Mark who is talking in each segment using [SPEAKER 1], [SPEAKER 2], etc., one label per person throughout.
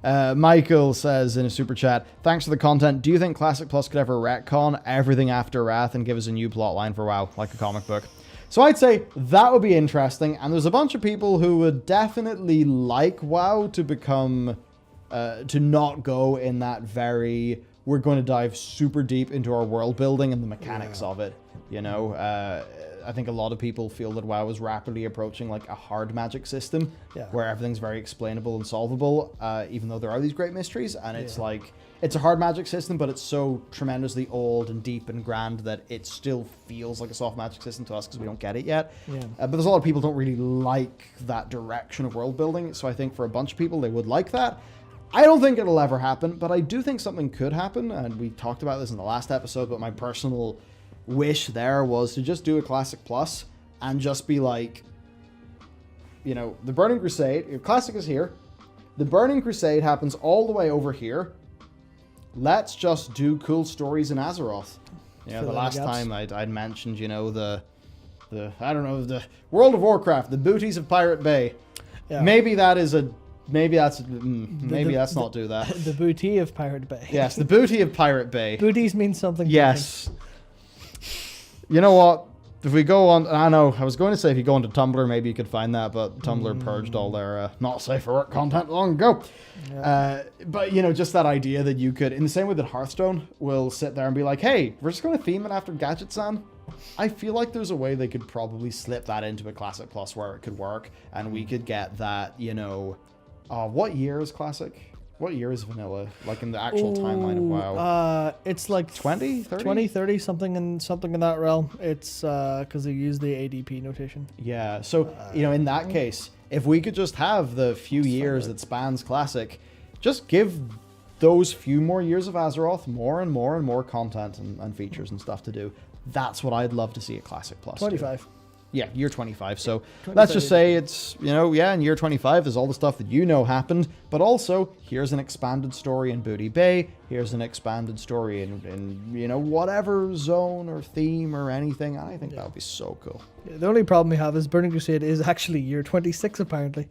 [SPEAKER 1] Michael says in a super chat, thanks for the content. Do you think Classic Plus could ever retcon everything after Wrath and give us a new plot line for WoW, like a comic book? So I'd say that would be interesting, and there's a bunch of people who would definitely like WoW to become, to not go in that very, we're going to dive super deep into our world building and the mechanics of it, you know? I think a lot of people feel that WoW is rapidly approaching like a hard magic system where everything's very explainable and solvable, even though there are these great mysteries, and it's like, it's a hard magic system, but it's so tremendously old and deep and grand that it still feels like a soft magic system to us because we don't get it yet. But there's a lot of people who don't really like that direction of world building, so I think for a bunch of people they would like that. I don't think it'll ever happen, but I do think something could happen, and we talked about this in the last episode, but my personal wish there was to just do a Classic Plus and just be like, you know, the Burning Crusade, your Classic is here, the Burning Crusade happens all the way over here, let's just do cool stories in Azeroth. Yeah, the last time I'd mentioned, you know, the I don't know, the World of Warcraft, the booties of Pirate Bay. Maybe that is a let's not do that.
[SPEAKER 2] The booty of Pirate Bay.
[SPEAKER 1] Yes, the booty of Pirate Bay.
[SPEAKER 2] Booties mean something
[SPEAKER 1] yes different. You know what? If we go on, I know, I was going to say if you go onto Tumblr, maybe you could find that, but Tumblr purged all their not safe for work content long ago. But, you know, just that idea that you could, in the same way that Hearthstone will sit there and be like, hey, we're just going to theme it after Gadget-san. I feel like there's a way they could probably slip that into a Classic Plus where it could work, and we could get that, you know, what year is Classic? What year is Vanilla? Like in the actual timeline of WoW?
[SPEAKER 2] It's like
[SPEAKER 1] 20, 30?
[SPEAKER 2] 20, 30, something in that realm. It's because they use the ADP notation.
[SPEAKER 1] Yeah, so, you know, in that case, if we could just have the few years that spans Classic, just give those few more years of Azeroth more and more and more content and features and stuff to do. That's what I'd love to see at Classic Plus.
[SPEAKER 2] 25.
[SPEAKER 1] Do. Yeah, year 25. So let's just say it's, you know, in year 25, there's all the stuff that you know happened, but also here's an expanded story in Booty Bay. Here's an expanded story in you know, whatever zone or theme or anything. I think that would be so cool.
[SPEAKER 2] Yeah, the only problem we have is Burning Crusade is actually year 26, apparently.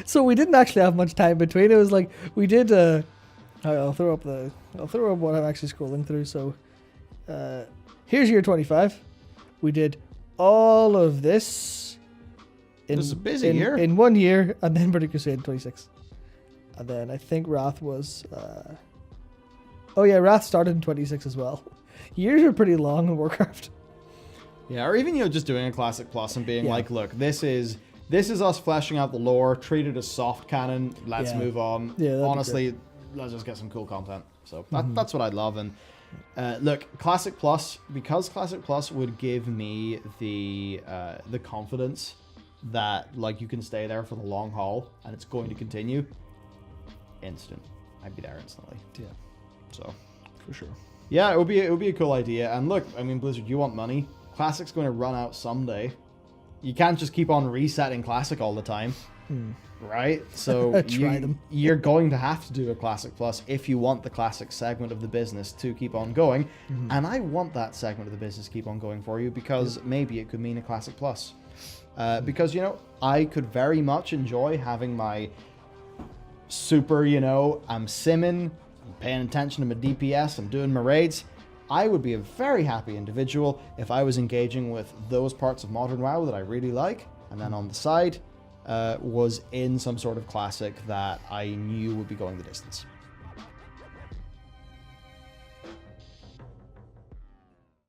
[SPEAKER 2] So we didn't actually have much time between. It was like, we did, I'll throw up what I'm actually scrolling through. So here's year 25. We did all of this
[SPEAKER 1] It was a busy year.
[SPEAKER 2] In 1 year, and then Burning Crusade 26. And then I think Wrath was... Wrath started in 26 as well. Years are pretty long in Warcraft.
[SPEAKER 1] Yeah, or even, you know, just doing a Classic Plus and being like, look, this is us fleshing out the lore, treat it as soft canon, let's move on. Yeah, honestly, let's just get some cool content. So that's what I'd love. And look, Classic Plus, because Classic Plus would give me the confidence that like you can stay there for the long haul and it's going to continue. Instant, I'd be there instantly. Yeah, so for sure. Yeah, it would be a cool idea. And look, I mean, Blizzard, you want money? Classic's going to run out someday. You can't just keep on resetting Classic all the time. Right? So you're going to have to do a Classic Plus if you want the Classic segment of the business to keep on going. And I want that segment of the business to keep on going for you because maybe it could mean a Classic Plus. Because, you know, I could very much enjoy having my super, you know, I'm simming, I'm paying attention to my DPS, I'm doing my raids. I would be a very happy individual if I was engaging with those parts of Modern WoW that I really like, and then on the side was in some sort of Classic that I knew would be going the distance.